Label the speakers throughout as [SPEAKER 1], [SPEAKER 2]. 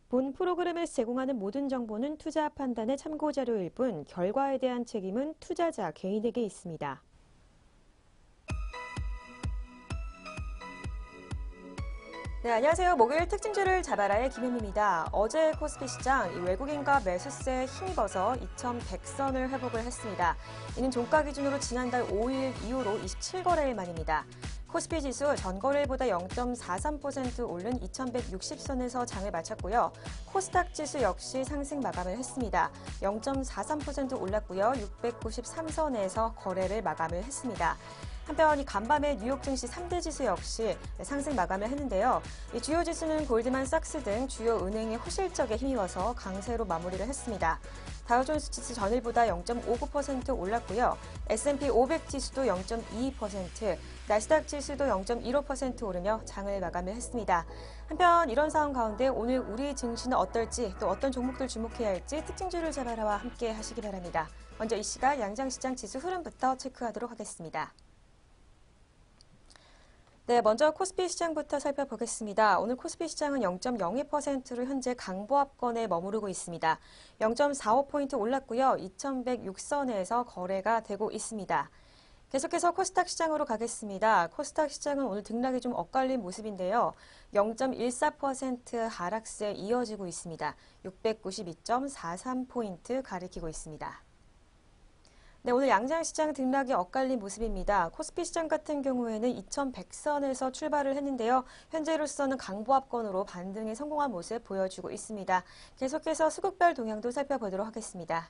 [SPEAKER 1] 본 프로그램에서 제공하는 모든 정보는 투자 판단의 참고 자료일 뿐 결과에 대한 책임은 투자자 개인에게 있습니다. 네, 안녕하세요. 목요일 특징주를 잡아라의 김현미입니다. 어제 코스피 시장 외국인과 매수세에 힘입어서 2100선을 회복을 했습니다. 이는 종가 기준으로 지난달 5일 이후로 27거래일 만입니다. 코스피 지수 전거래일보다 0.43% 오른 2160선에서 장을 마쳤고요. 코스닥 지수 역시 상승 마감을 했습니다. 0.43% 올랐고요. 693선에서 거래를 마감을 했습니다. 한편 간밤에 뉴욕 증시 3대 지수 역시 상승 마감을 했는데요. 이 주요 지수는 골드만삭스 등 주요 은행의 호실적에 힘입어서 강세로 마무리를 했습니다. 다우존스 지수 전일보다 0.59% 올랐고요. S&P 500 지수도 0.22%, 나스닥 지수도 0.15% 오르며 장을 마감을 했습니다. 한편 이런 상황 가운데 오늘 우리 증시는 어떨지 또 어떤 종목들 주목해야 할지 특징주를 잡아라와 함께 하시기 바랍니다. 먼저 이 시각 양장시장 지수 흐름부터 체크하도록 하겠습니다. 네, 먼저 코스피 시장부터 살펴보겠습니다. 오늘 코스피 시장은 0.02%로 현재 강보합권에 머무르고 있습니다. 0.45포인트 올랐고요. 2106선에서 거래가 되고 있습니다. 계속해서 코스닥 시장으로 가겠습니다. 코스닥 시장은 오늘 등락이 좀 엇갈린 모습인데요. 0.14% 하락세 이어지고 있습니다. 692.43포인트 가리키고 있습니다. 네, 오늘 양장시장 등락이 엇갈린 모습입니다. 코스피 시장 같은 경우에는 2100선에서 출발을 했는데요. 현재로서는 강보합권으로 반등에 성공한 모습 보여주고 있습니다. 계속해서 수급별 동향도 살펴보도록 하겠습니다.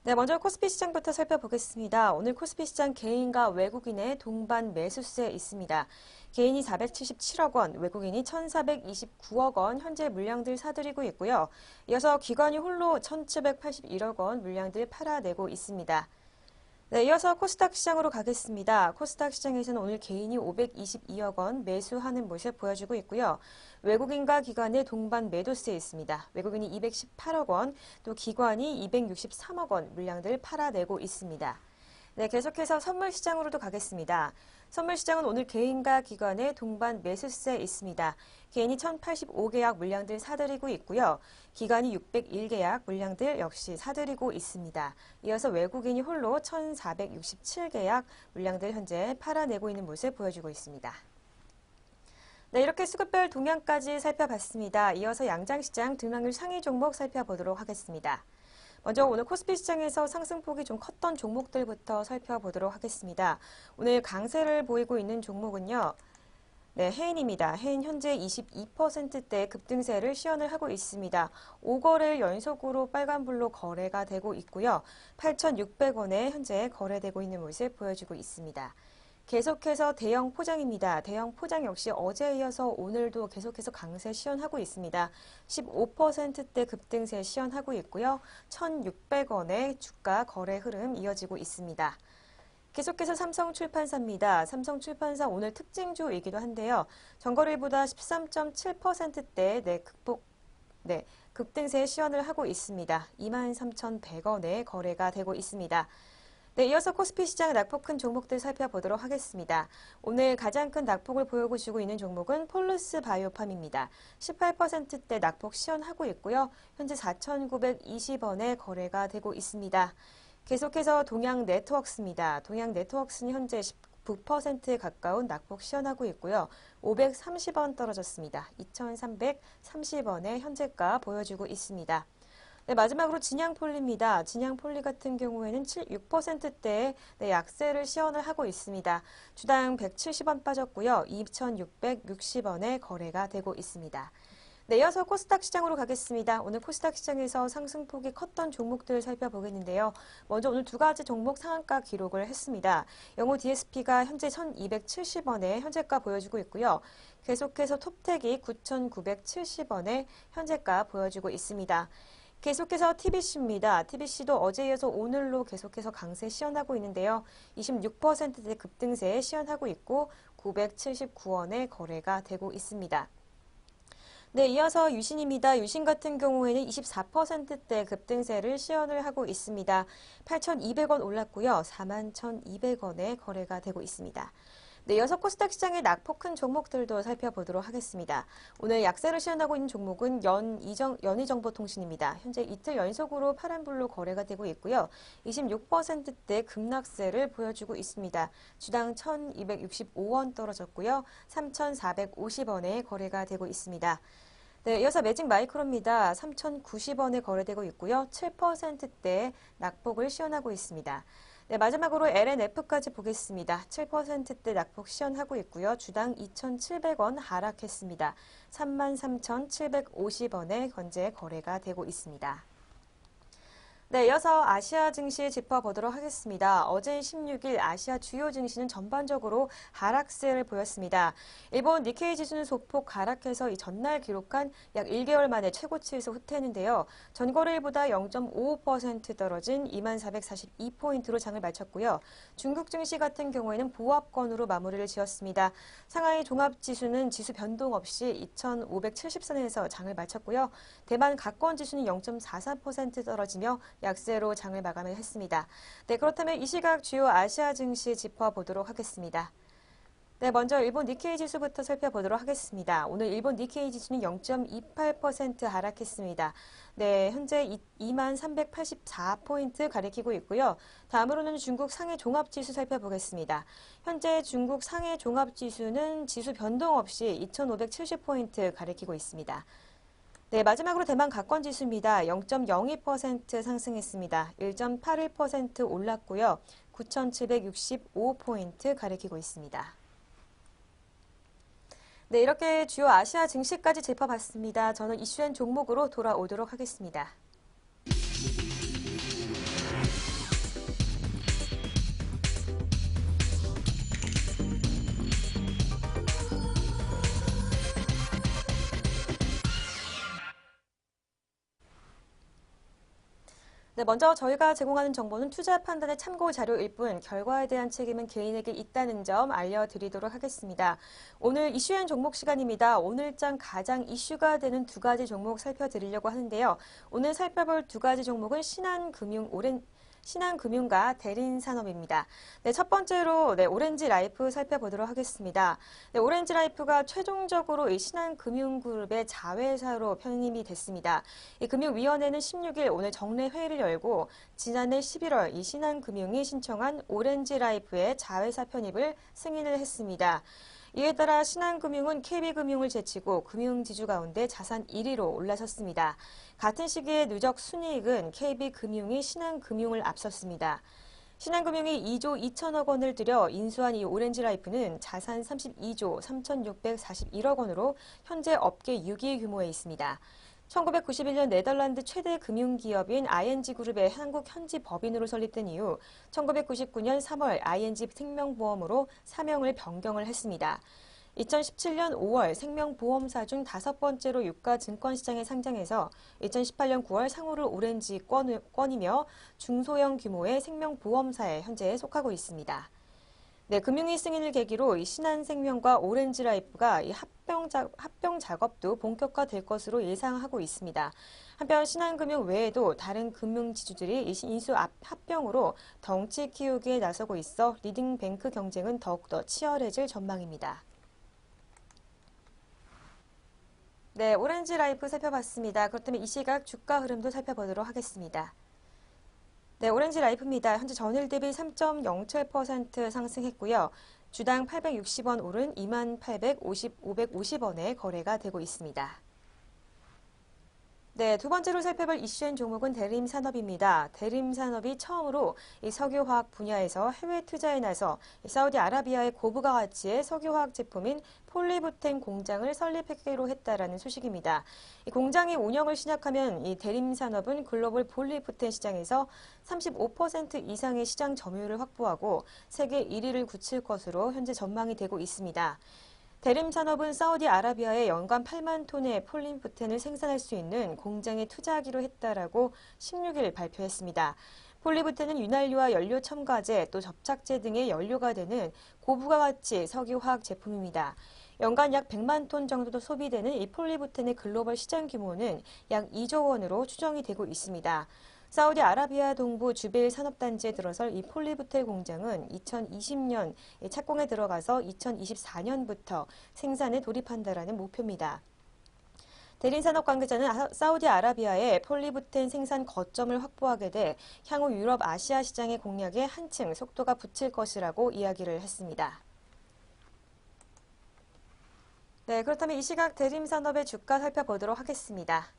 [SPEAKER 1] 네, 먼저 코스피 시장부터 살펴보겠습니다. 오늘 코스피 시장 개인과 외국인의 동반 매수세 있습니다. 개인이 477억 원, 외국인이 1,429억 원 현재 물량들 사들이고 있고요. 이어서 기관이 홀로 1,781억 원 물량들 팔아내고 있습니다. 네, 이어서 코스닥 시장으로 가겠습니다. 코스닥 시장에서는 오늘 개인이 522억 원 매수하는 모습 보여주고 있고요. 외국인과 기관의 동반 매도세 있습니다. 외국인이 218억 원, 또 기관이 263억 원 물량들 팔아내고 있습니다. 네, 계속해서 선물 시장으로도 가겠습니다. 선물 시장은 오늘 개인과 기관의 동반 매수세 있습니다. 개인이 1,085계약 물량들 사들이고 있고요. 기관이 601계약 물량들 역시 사들이고 있습니다. 이어서 외국인이 홀로 1,467계약 물량들 현재 팔아내고 있는 모습 보여주고 있습니다. 네, 이렇게 수급별 동향까지 살펴봤습니다. 이어서 양장시장 등락률 상위 종목 살펴보도록 하겠습니다. 먼저 오늘 코스피 시장에서 상승폭이 좀 컸던 종목들부터 살펴보도록 하겠습니다. 오늘 강세를 보이고 있는 종목은요. 네, 해인입니다. 해인 현재 22%대 급등세를 시연을 하고 있습니다. 5거래일 연속으로 빨간불로 거래가 되고 있고요. 8,600원에 현재 거래되고 있는 모습 보여주고 있습니다. 계속해서 대형 포장입니다. 대형 포장 역시 어제에 이어서 오늘도 계속해서 강세 시연하고 있습니다. 15%대 급등세 시연하고 있고요. 1,600원의 주가 거래 흐름 이어지고 있습니다. 계속해서 삼성출판사입니다. 삼성출판사 오늘 특징주이기도 한데요. 전거래일보다 13.7%대 급등세 시연을 하고 있습니다. 23,100원에 거래가 되고 있습니다. 네, 이어서 코스피 시장 낙폭 큰 종목들 살펴보도록 하겠습니다. 오늘 가장 큰 낙폭을 보여주고 있는 종목은 폴루스 바이오팜입니다. 18%대 낙폭 시연하고 있고요. 현재 4,920원에 거래가 되고 있습니다. 계속해서 동양네트워크스입니다. 동양네트워크스는 현재 19% 가까운 낙폭 시연하고 있고요. 530원 떨어졌습니다. 2,330원의 현재가 보여주고 있습니다. 네, 마지막으로 진양폴리입니다. 진양폴리 같은 경우에는 6%대의 약세를 시연을 하고 있습니다. 주당 170원 빠졌고요. 2,660원에 거래가 되고 있습니다. 네, 이어서 코스닥 시장으로 가겠습니다. 오늘 코스닥 시장에서 상승폭이 컸던 종목들 살펴보겠는데요. 먼저 오늘 두 가지 종목 상한가 기록을 했습니다. 영호 DSP가 현재 1,270원에 현재가 보여주고 있고요. 계속해서 톱텍이 9,970원에 현재가 보여주고 있습니다. 계속해서 TBC입니다. TBC도 어제에 이어서 오늘로 계속해서 강세 시연하고 있는데요. 26%대 급등세 시연하고 있고 979원에 거래가 되고 있습니다. 네, 이어서 유신입니다. 유신 같은 경우에는 24%대 급등세를 시연을 하고 있습니다. 8,200원 올랐고요. 41,200원에 거래가 되고 있습니다. 네, 이어서 코스닥 시장의 낙폭 큰 종목들도 살펴보도록 하겠습니다. 오늘 약세를 시현하고 있는 종목은 연희정보통신입니다. 현재 이틀 연속으로 파란불로 거래가 되고 있고요. 26%대 급락세를 보여주고 있습니다. 주당 1,265원 떨어졌고요. 3,450원에 거래가 되고 있습니다. 네, 이어서 매직 마이크로입니다. 3,090원에 거래되고 있고요. 7%대 낙폭을 시현하고 있습니다. 네, 마지막으로 LNF까지 보겠습니다. 7%대 낙폭 시현하고 있고요. 주당 2,700원 하락했습니다. 33,750원에 현재 거래가 되고 있습니다. 네, 이어서 아시아 증시 짚어보도록 하겠습니다. 어제 16일 아시아 주요 증시는 전반적으로 하락세를 보였습니다. 일본 니케이 지수는 소폭 하락해서 이 전날 기록한 약 1개월 만에 최고치에서 후퇴했는데요. 전거래일보다 0.55% 떨어진 2442포인트로 장을 마쳤고요. 중국 증시 같은 경우에는 보합권으로 마무리를 지었습니다. 상하이 종합지수는 지수 변동 없이 2570선에서 장을 마쳤고요. 대만 각권 지수는 0.43% 떨어지며 약세로 장을 마감을 했습니다. 네, 그렇다면 이 시각 주요 아시아 증시 짚어보도록 하겠습니다. 네, 먼저 일본 니케이 지수부터 살펴보도록 하겠습니다. 오늘 일본 니케이 지수는 0.28% 하락했습니다. 네, 현재 2384포인트 가리키고 있고요. 다음으로는 중국 상해 종합지수 살펴보겠습니다. 현재 중국 상해 종합지수는 지수 변동 없이 2570포인트 가리키고 있습니다. 네, 마지막으로 대만 각권 지수입니다. 0.02% 상승했습니다. 1.81% 올랐고요. 9,765포인트 가리키고 있습니다. 네, 이렇게 주요 아시아 증시까지 짚어봤습니다. 저는 이슈엔 종목으로 돌아오도록 하겠습니다. 네, 먼저 저희가 제공하는 정보는 투자 판단의 참고 자료일 뿐 결과에 대한 책임은 개인에게 있다는 점 알려드리도록 하겠습니다. 오늘 이슈엔 종목 시간입니다. 오늘장 가장 이슈가 되는 두 가지 종목 살펴드리려고 하는데요. 오늘 살펴볼 두 가지 종목은 신한금융과 대림산업입니다. 네, 첫 번째로 오렌지라이프 살펴보도록 하겠습니다. 네, 오렌지라이프가 최종적으로 이 신한금융그룹의 자회사로 편입이 됐습니다. 이 금융위원회는 16일 오늘 정례 회의를 열고 지난해 11월 이 신한금융이 신청한 오렌지라이프의 자회사 편입을 승인을 했습니다. 이에 따라 신한금융은 KB금융을 제치고 금융지주 가운데 자산 1위로 올라섰습니다. 같은 시기에 누적 순이익은 KB금융이 신한금융을 앞섰습니다. 신한금융이 2조 2천억 원을 들여 인수한 이 오렌지라이프는 자산 32조 3,641억 원으로 현재 업계 6위 규모에 있습니다. 1991년 네덜란드 최대 금융기업인 ING그룹의 한국 현지 법인으로 설립된 이후 1999년 3월 ING 생명보험으로 사명을 변경을 했습니다. 2017년 5월 생명보험사 중 5번째로 유가 증권시장에 상장해서 2018년 9월 상호를 오렌지권이며 중소형 규모의 생명보험사에 현재 속하고 있습니다. 네, 금융위 승인을 계기로 이 신한생명과 오렌지라이프가 이 합병 작업도 본격화될 것으로 예상하고 있습니다. 한편 신한금융 외에도 다른 금융지주들이 이 인수 합병으로 덩치 키우기에 나서고 있어 리딩뱅크 경쟁은 더욱더 치열해질 전망입니다. 네, 오렌지라이프 살펴봤습니다. 그렇다면 이 시각 주가 흐름도 살펴보도록 하겠습니다. 네, 오렌지라이프입니다. 현재 전일 대비 3.07% 상승했고요. 주당 860원 오른 28,550원에 거래가 되고 있습니다. 네, 두 번째로 살펴볼 이슈엔 종목은 대림산업입니다. 대림산업이 처음으로 이 석유화학 분야에서 해외 투자에 나서 사우디아라비아의 고부가 가치의 석유화학 제품인 폴리부텐 공장을 설립하기로 했다라는 소식입니다. 이 공장이 운영을 시작하면 이 대림산업은 글로벌 폴리부텐 시장에서 35% 이상의 시장 점유율을 확보하고 세계 1위를 굳힐 것으로 현재 전망이 되고 있습니다. 대림산업은 사우디아라비아에 연간 8만 톤의 폴리부텐을 생산할 수 있는 공장에 투자하기로 했다라고 16일 발표했습니다. 폴리부텐은 윤활유와 연료 첨가제 또 접착제 등의 연료가 되는 고부가가치 석유화학 제품입니다. 연간 약 100만 톤 정도 소비되는 이 폴리부텐의 글로벌 시장 규모는 약 2조 원으로 추정이 되고 있습니다. 사우디아라비아 동부 주베일 산업단지에 들어설 이 폴리부텔 공장은 2020년 착공에 들어가서 2024년부터 생산에 돌입한다라는 목표입니다. 대리산업 관계자는 사우디아라비아의 폴리부텐 생산 거점을 확보하게 돼 향후 유럽, 아시아 시장의 공략에 한층 속도가 붙일 것이라고 이야기를 했습니다. 네, 그렇다면 이 시각 대림산업의 주가 살펴보도록 하겠습니다.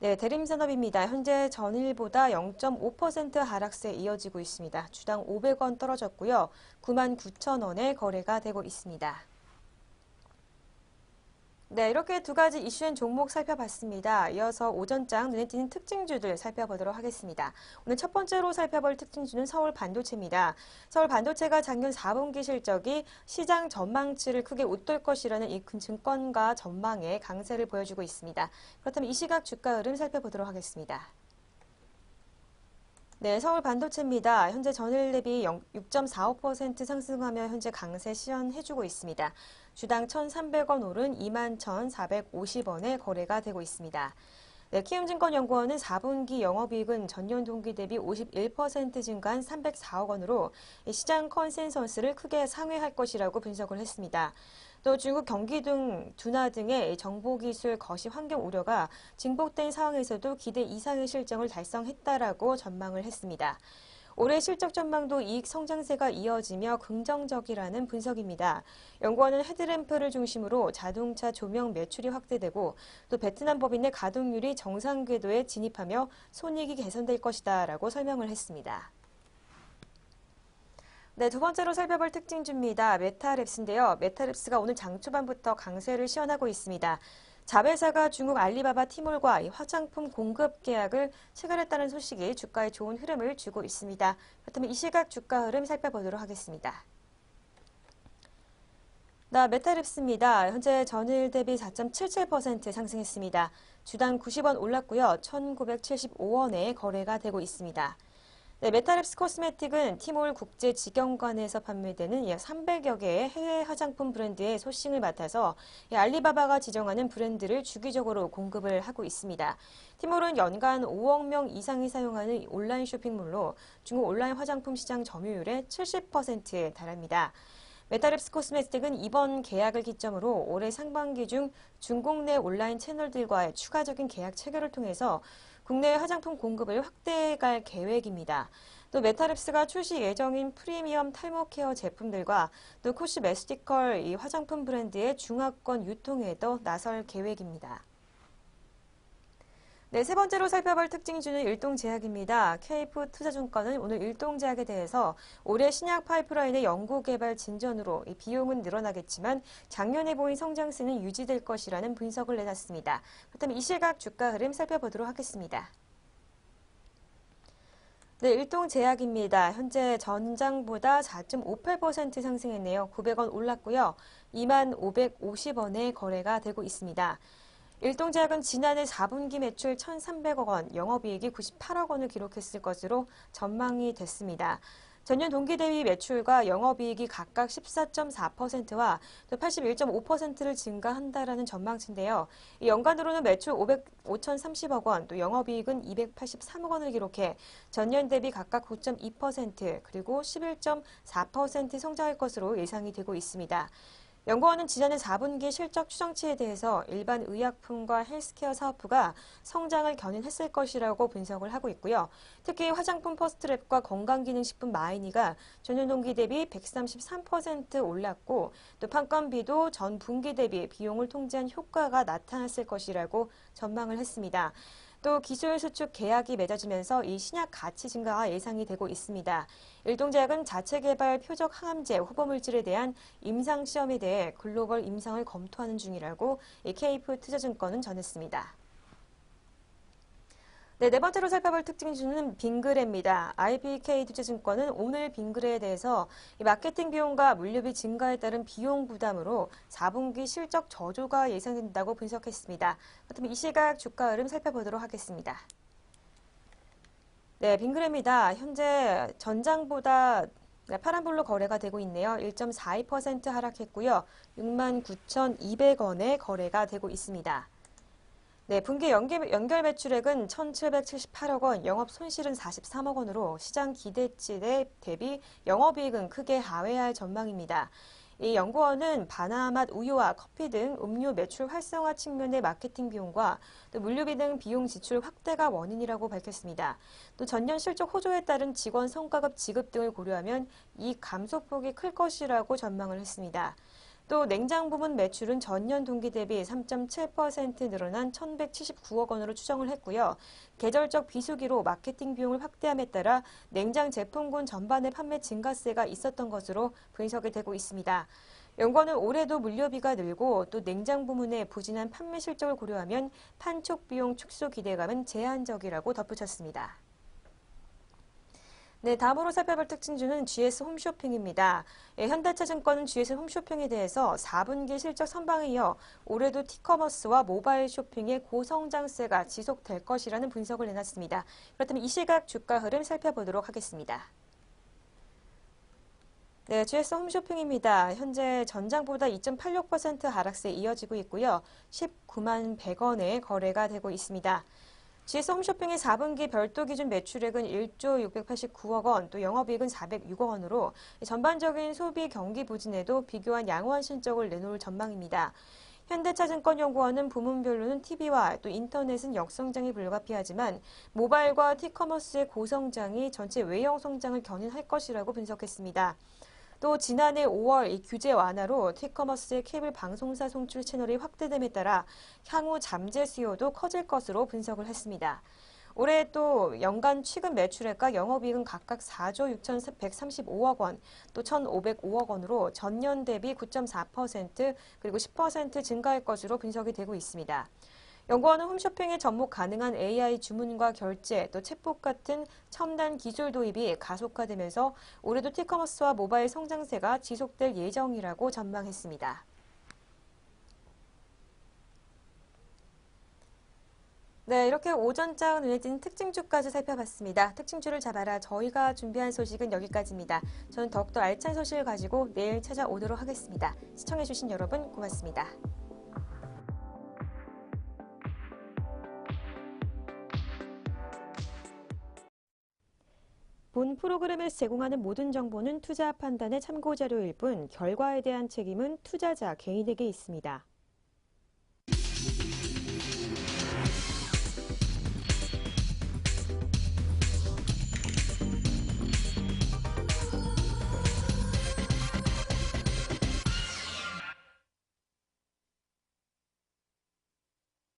[SPEAKER 1] 네, 대림산업입니다. 현재 전일보다 0.5% 하락세 이어지고 있습니다. 주당 500원 떨어졌고요. 99,000원에 거래가 되고 있습니다. 네, 이렇게 두 가지 이슈인 종목 살펴봤습니다. 이어서 오전장 눈에 띄는 특징주들 살펴보도록 하겠습니다. 오늘 첫 번째로 살펴볼 특징주는 서울 반도체입니다. 서울 반도체가 작년 4분기 실적이 시장 전망치를 크게 웃돌 것이라는 이 증권가 전망에 강세를 보여주고 있습니다. 그렇다면 이 시각 주가 흐름 살펴보도록 하겠습니다. 네, 서울 반도체입니다. 현재 전일 대비 6.45% 상승하며 현재 강세 시현해주고 있습니다. 주당 1,300원 오른 21,450원에 거래가 되고 있습니다. 네, 키움증권연구원은 4분기 영업이익은 전년 동기 대비 51% 증가한 304억 원으로 시장 컨센서스를 크게 상회할 것이라고 분석을 했습니다. 또 중국 경기 등 둔화 등의 정보기술 거시 환경 우려가 증폭된 상황에서도 기대 이상의 실적을 달성했다라고 전망을 했습니다. 올해 실적 전망도 이익 성장세가 이어지며 긍정적이라는 분석입니다. 연구원은 헤드램프를 중심으로 자동차 조명 매출이 확대되고 또 베트남 법인의 가동률이 정상 궤도에 진입하며 손익이 개선될 것이다라고 설명을 했습니다. 네, 두 번째로 살펴볼 특징주입니다. 메타랩스인데요. 메타랩스가 오늘 장 초반부터 강세를 시현하고 있습니다. 자회사가 중국 알리바바 티몰과 화장품 공급 계약을 체결했다는 소식이 주가에 좋은 흐름을 주고 있습니다. 그렇다면 이 시각 주가 흐름 살펴보도록 하겠습니다. 나 메타랩스입니다. 현재 전일 대비 4.77% 상승했습니다. 주당 90원 올랐고요. 1,975원에 거래가 되고 있습니다. 네, 메타랩스 코스메틱은 티몰 국제 직영관에서 판매되는 약 300여 개의 해외 화장품 브랜드의 소싱을 맡아서 알리바바가 지정하는 브랜드를 주기적으로 공급을 하고 있습니다. 티몰은 연간 5억 명 이상이 사용하는 온라인 쇼핑몰로 중국 온라인 화장품 시장 점유율의 70%에 달합니다. 메타랩스 코스메틱은 이번 계약을 기점으로 올해 상반기 중 중국 내 온라인 채널들과의 추가적인 계약 체결을 통해서 국내 화장품 공급을 확대해갈 계획입니다. 또 메타랩스가 출시 예정인 프리미엄 탈모 케어 제품들과 또 코스메티컬 이 화장품 브랜드의 중화권 유통에도 나설 계획입니다. 네, 세 번째로 살펴볼 특징주는 일동제약입니다. KF투자증권은 오늘 일동제약에 대해서 올해 신약 파이프라인의 연구개발 진전으로 이 비용은 늘어나겠지만 작년에 보인 성장세는 유지될 것이라는 분석을 내놨습니다. 그렇다면 이 시각 주가 흐름 살펴보도록 하겠습니다. 네, 일동제약입니다. 현재 전장보다 4.58% 상승했네요. 900원 올랐고요. 2550원에 거래가 되고 있습니다. 일동제약은 지난해 4분기 매출 1,300억 원, 영업이익이 98억 원을 기록했을 것으로 전망이 됐습니다. 전년 동기 대비 매출과 영업이익이 각각 14.4%와 또 81.5%를 증가한다라는 전망치인데요. 연간으로는 매출 5,030억 원, 또 영업이익은 283억 원을 기록해 전년 대비 각각 9.2% 그리고 11.4% 성장할 것으로 예상이 되고 있습니다. 연구원은 지난해 4분기 실적 추정치에 대해서 일반 의약품과 헬스케어 사업부가 성장을 견인했을 것이라고 분석을 하고 있고요. 특히 화장품 퍼스트랩과 건강기능식품 마이니가 전년 동기 대비 133% 올랐고 또 판관비도 전 분기 대비 비용을 통제한 효과가 나타났을 것이라고 전망을 했습니다. 또 기술 수축 계약이 맺어지면서 이 신약 가치 증가가 예상이 되고 있습니다. 일동제약은 자체 개발 표적 항암제 후보 물질에 대한 임상 시험에 대해 글로벌 임상을 검토하는 중이라고 KF투자증권은 전했습니다. 네, 네 번째로 살펴볼 특징주는 빙그레입니다. IBK투자증권은 오늘 빙그레에 대해서 마케팅 비용과 물류비 증가에 따른 비용 부담으로 4분기 실적 저조가 예상된다고 분석했습니다. 그렇다면 이 시각 주가 흐름 살펴보도록 하겠습니다. 네, 빙그레입니다. 현재 전장보다 파란불로 거래가 되고 있네요. 1.42% 하락했고요. 69,200원에 거래가 되고 있습니다. 네, 분기 연결 매출액은 1,778억 원, 영업 손실은 43억 원으로 시장 기대치 대비 영업이익은 크게 하회할 전망입니다. 이 연구원은 바나맛 우유와 커피 등 음료 매출 활성화 측면의 마케팅 비용과 또 물류비 등 비용 지출 확대가 원인이라고 밝혔습니다. 또 전년 실적 호조에 따른 직원 성과급 지급 등을 고려하면 이익 감소폭이 클 것이라고 전망을 했습니다. 또 냉장 부문 매출은 전년 동기 대비 3.7% 늘어난 1,179억 원으로 추정을 했고요. 계절적 비수기로 마케팅 비용을 확대함에 따라 냉장 제품군 전반의 판매 증가세가 있었던 것으로 분석이 되고 있습니다. 연구원은 올해도 물류비가 늘고 또 냉장 부문의 부진한 판매 실적을 고려하면 판촉 비용 축소 기대감은 제한적이라고 덧붙였습니다. 네, 다음으로 살펴볼 특징주는 GS 홈쇼핑입니다. 현대차증권은 GS 홈쇼핑에 대해서 4분기 실적 선방에 이어 올해도 티커머스와 모바일 쇼핑의 고성장세가 지속될 것이라는 분석을 내놨습니다. 그렇다면 이 시각 주가 흐름 살펴보도록 하겠습니다. 네, GS 홈쇼핑입니다. 현재 전장보다 2.86% 하락세 이어지고 있고요. 19만 100원에 거래가 되고 있습니다. GS 홈쇼핑의 4분기 별도 기준 매출액은 1조 689억 원, 또 영업이익은 406억 원으로 전반적인 소비 경기 부진에도 비교한 양호한 실적을 내놓을 전망입니다. 현대차증권연구원은 부문별로는 TV와 또 인터넷은 역성장이 불가피하지만 모바일과 티커머스의 고성장이 전체 외형 성장을 견인할 것이라고 분석했습니다. 또 지난해 5월 이 규제 완화로 티커머스의 케이블 방송사 송출 채널이 확대됨에 따라 향후 잠재 수요도 커질 것으로 분석을 했습니다. 올해 또 연간 취급 매출액과 영업이익은 각각 4조 6,135억 원, 또 1,505억 원으로 전년 대비 9.4% 그리고 10% 증가할 것으로 분석이 되고 있습니다. 연구원은 홈쇼핑에 접목 가능한 AI 주문과 결제, 또 챗봇 같은 첨단 기술 도입이 가속화되면서 올해도 티커머스와 모바일 성장세가 지속될 예정이라고 전망했습니다. 네, 이렇게 오전장 눈에 띄는 특징주까지 살펴봤습니다. 특징주를 잡아라. 저희가 준비한 소식은 여기까지입니다. 저는 더욱더 알찬 소식을 가지고 내일 찾아오도록 하겠습니다. 시청해주신 여러분 고맙습니다. 본 프로그램에서 제공하는 모든 정보는 투자 판단의 참고 자료일 뿐 결과에 대한 책임은 투자자 개인에게 있습니다.